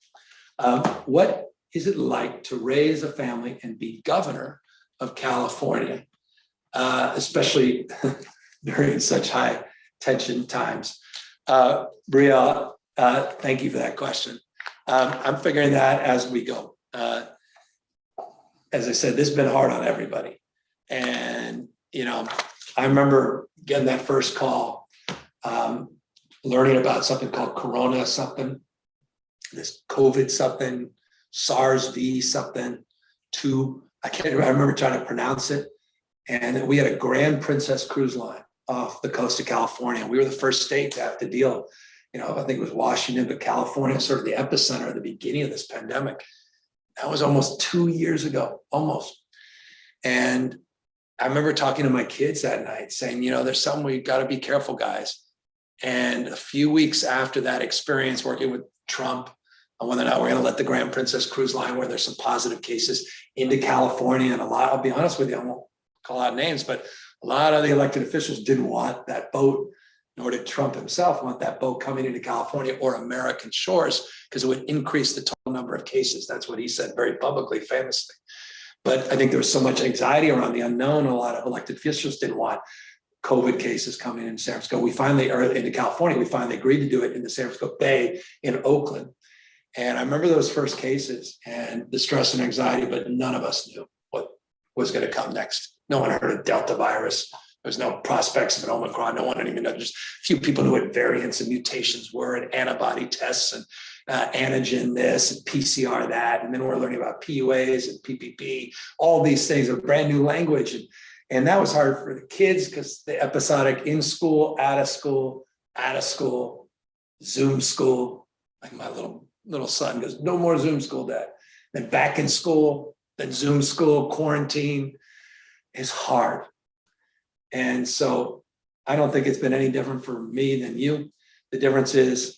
What is it like to raise a family and be governor of California, especially during such high tension times? Brielle, thank you for that question. I'm figuring that as we go. As I said, this has been hard on everybody. And, I remember getting that first call, learning about something called Corona something, this COVID something, SARS-V something, 2. I remember trying to pronounce it. And we had a Grand Princess cruise line off the coast of California. We were the first state to have to deal, I think it was Washington, but California, sort of the epicenter at the beginning of this pandemic. That was almost 2 years ago, almost. And I remember talking to my kids that night saying, there's something we've got to be careful, guys. And a few weeks after that experience working with Trump on whether or not we're going to let the Grand Princess cruise line, where there's some positive cases, into California, and I'll be honest with you, I won't call out names, but a lot of the elected officials didn't want that boat, nor did Trump himself want that boat coming into California or American shores, because it would increase the total number of cases. That's what he said very publicly, famously. But I think there was so much anxiety around the unknown. A lot of elected officials didn't want COVID cases coming in San Francisco. Into California, we finally agreed to do it in the San Francisco Bay in Oakland. And I remember those first cases and the stress and anxiety, but none of us knew what was going to come next. No one heard of Delta virus. There was no prospects of an Omicron. No one didn't even know. Just a few people knew what variants and mutations were, and antibody tests and antigen this and PCR that. And then we're learning about PUAs and PPP. All these things are brand new language. And that was hard for the kids because the episodic in school, out of school, Zoom school. Like my little son goes, no more Zoom school, Dad. Then back in school, then Zoom school, quarantine is hard. And so I don't think it's been any different for me than you. The difference is,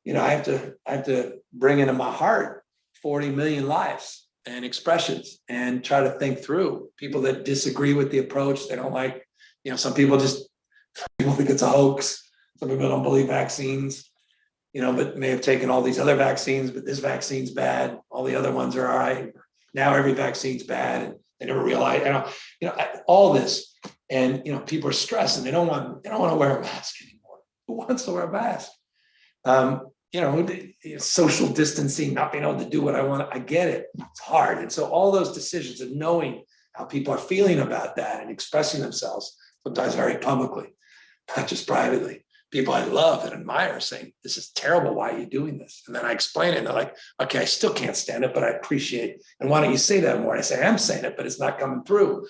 I have to bring into my heart 40 million lives and expressions and try to think through people that disagree with the approach. They don't like, some people think it's a hoax. Some people don't believe vaccines, but may have taken all these other vaccines, but this vaccine's bad. All the other ones are all right. Now every vaccine's bad. And they never realize, all this. And, people are stressed and they don't want to wear a mask anymore. Who wants to wear a mask? Social distancing, not being able to do what I want. I get it. It's hard. And so all those decisions of knowing how people are feeling about that and expressing themselves, sometimes very publicly, not just privately. People I love and admire saying, this is terrible. Why are you doing this? And then I explain it and they're like, okay, I still can't stand it, but I appreciate. And why don't you say that more? And I say, I'm saying it, but it's not coming through.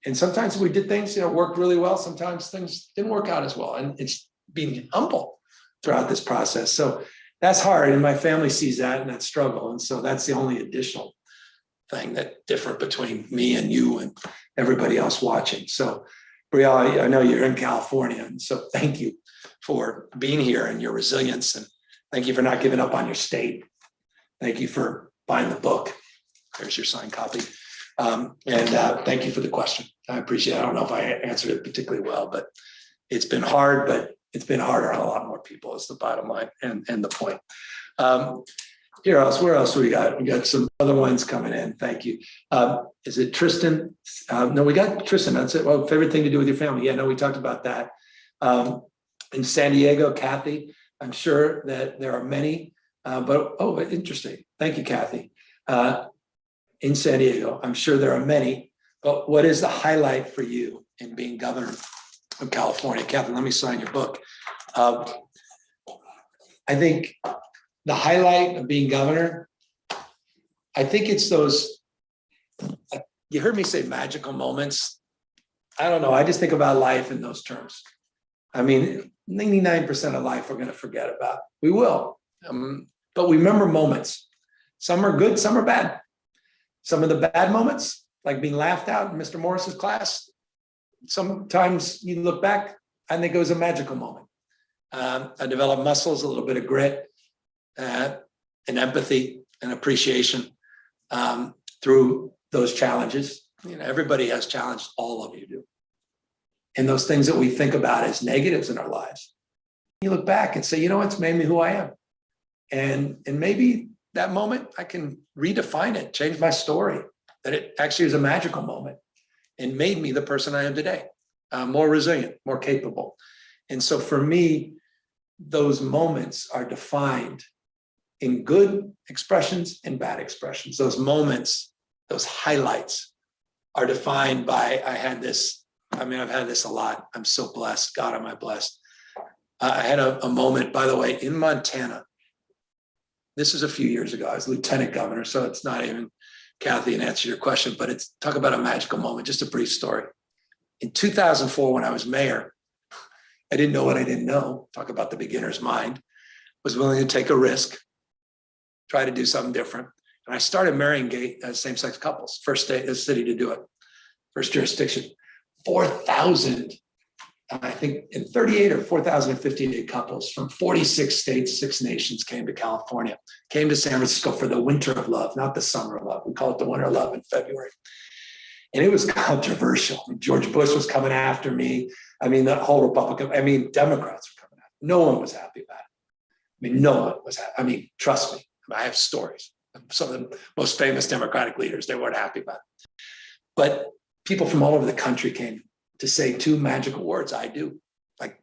And sometimes we did things, worked really well. Sometimes things didn't work out as well. And it's being humble throughout this process. So that's hard. And my family sees that and that struggle. And so that's the only additional thing that different between me and you and everybody else watching. So Brielle, I know you're in California. And so thank you for being here and your resilience. And thank you for not giving up on your state. Thank you for buying the book. There's your signed copy. And thank you for the question. I appreciate it. I don't know if I answered it particularly well, but it's been hard, but it's been harder on a lot more people is the bottom line and the point. Where else we got? We got some other ones coming in. Thank you. Is it Tristan? No, we got Tristan. That's it. Well, favorite thing to do with your family. Yeah, no, we talked about that. In San Diego, Kathy, I'm sure that there are many, but interesting. Thank you, Kathy. In San Diego, I'm sure there are many, but what is the highlight for you in being governor of California? Kathy, let me sign your book. I think the highlight of being governor, I think it's those, you heard me say magical moments. I don't know. I just think about life in those terms. I mean, 99% of life we're going to forget about. We will. But we remember moments. Some are good, some are bad. Some of the bad moments, like being laughed out in Mr. Morris's class, sometimes you look back, I think it was a magical moment. I developed muscles, a little bit of grit, and empathy and appreciation through those challenges. You know, everybody has challenged, all of you do. And those things that we think about as negatives in our lives, you look back and say, you know, it's made me who I am. And maybe that moment I can redefine it, change my story, that it actually was a magical moment and made me the person I am today, more resilient, more capable. And so for me, those moments are defined in good expressions and bad expressions. Those moments, those highlights are defined by, I've had this a lot. I'm so blessed. God, am I blessed? I had a moment, by the way, in Montana. This was a few years ago. I was lieutenant governor, so it's not even, Kathy, an answer to your question, but it's talk about a magical moment, just a brief story. In 2004, when I was mayor, I didn't know what I didn't know. Talk about the beginner's mind. Was willing to take a risk, try to do something different. And I started marrying gay same-sex couples. First state, city to do it. First jurisdiction. 4,000, I think in 38 or 4,058 couples from 46 states, 6 nations came to California, came to San Francisco for the winter of love, not the summer of love. We call it the winter of love in February. And it was controversial. George Bush was coming after me. I mean, the whole Republican, Democrats were coming after me. No one was happy about it. No one was happy. Trust me, I have stories. Some of the most famous Democratic leaders, they weren't happy about it. But people from all over the country came to say 2 magical words, I do. Like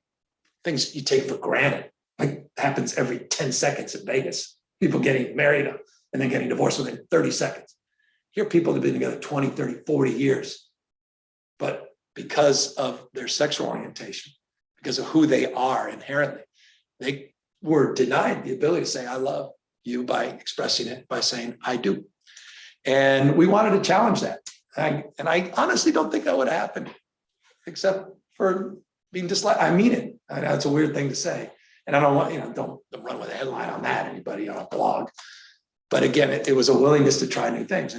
things you take for granted, like happens every 10 seconds in Vegas. People getting married and then getting divorced within 30 seconds. Here are people that have been together 20, 30, 40 years. But because of their sexual orientation, because of who they are inherently, they were denied the ability to say, I love you by expressing it, by saying, I do. And we wanted to challenge that. And I honestly don't think that would happen, except for being dyslexic. I mean it. I know it's a weird thing to say. And I don't want, don't run with a headline on that, anybody on a blog. But again, it was a willingness to try new things.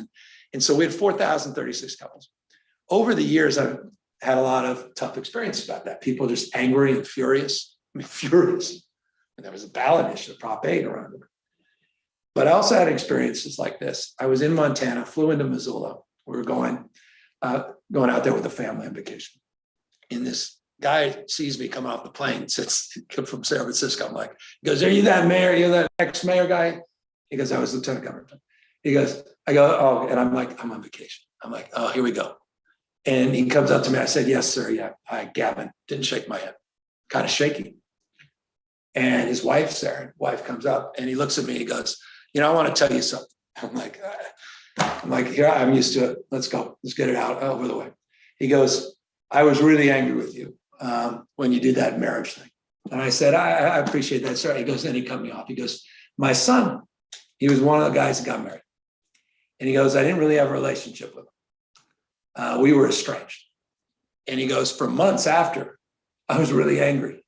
And so we had 4,036 couples. Over the years, I've had a lot of tough experiences about that. People just angry and furious. Furious. And there was a ballot issue, Prop 8 around it. But I also had experiences like this. I was in Montana, flew into Missoula. We were going out there with a family on vacation. And this guy sees me come off the plane, sits from San Francisco. I'm like, he goes, are you that mayor? You're that ex-mayor guy? He goes, I was lieutenant governor. He goes, I go, oh, and I'm like, I'm on vacation. I'm like, oh, here we go. And he comes up to me. I said, yes, sir. Yeah. Hi, Gavin. Didn't shake my head. Kind of shaky. And his wife's there. Wife comes up and he looks at me. He goes, I want to tell you something. I'm like, here, I'm used to it. Let's go. Let's get it out over the way. He goes, I was really angry with you when you did that marriage thing. And I said, I appreciate that, sir. He goes, then he cut me off. He goes, my son, he was one of the guys that got married. And he goes, I didn't really have a relationship with him. We were estranged. And he goes, for months after, I was really angry.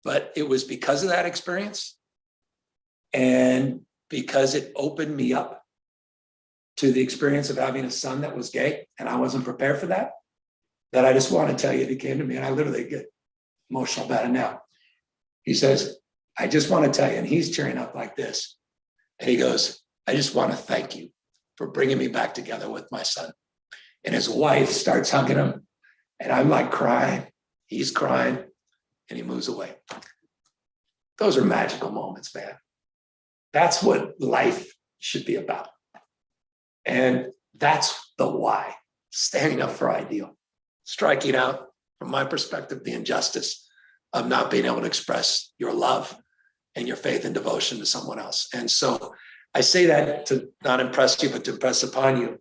But it was because of that experience and because it opened me up to the experience of having a son that was gay, and I wasn't prepared for that, that I just want to tell you, he came to me, and I literally get emotional about it now. He says, I just want to tell you, and he's tearing up like this. And he goes, I just want to thank you for bringing me back together with my son. And his wife starts hugging him, and I'm like crying, he's crying, and he moves away. Those are magical moments, man. That's what life should be about. And that's the why, standing up for ideal, striking out, from my perspective, the injustice of not being able to express your love and your faith and devotion to someone else. And so I say that to not impress you, but to impress upon you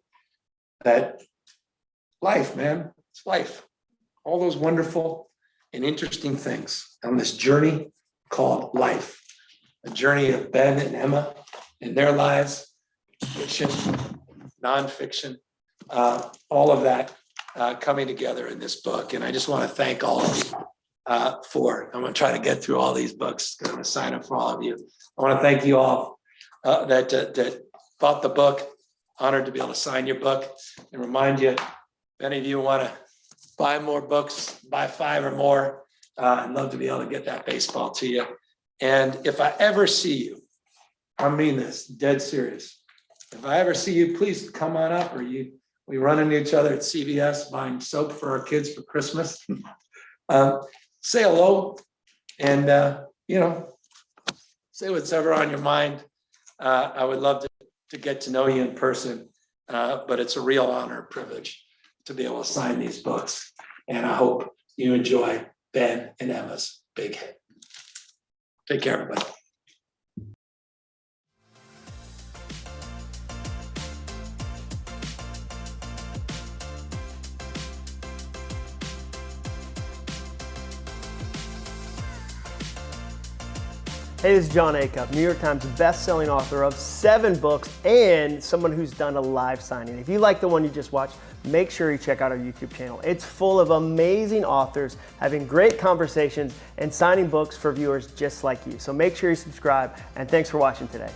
that life, man, it's life. All those wonderful and interesting things on this journey called life. A journey of Ben and Emma in their lives, fiction, nonfiction, all of that coming together in this book. And I just want to thank all of you I'm gonna try to get through all these books. I'm gonna sign up for all of you. I want to thank you all that bought the book. Honored to be able to sign your book and remind you, if any of you want to buy more books, buy 5 or more. I'd love to be able to get that baseball to you. And if I ever see you, I mean this, dead serious. If I ever see you, please come on up, or we run into each other at CVS buying soap for our kids for Christmas. Say hello and, say what's ever on your mind. I would love to get to know you in person, but it's a real honor and privilege to be able to sign these books. And I hope you enjoy Ben and Emma's big hit. Take care, everybody. Hey, this is John Acuff, New York Times best-selling author of 7 books and someone who's done a live signing. If you like the one you just watched, make sure you check out our YouTube channel. It's full of amazing authors having great conversations and signing books for viewers just like you. So make sure you subscribe, and thanks for watching today.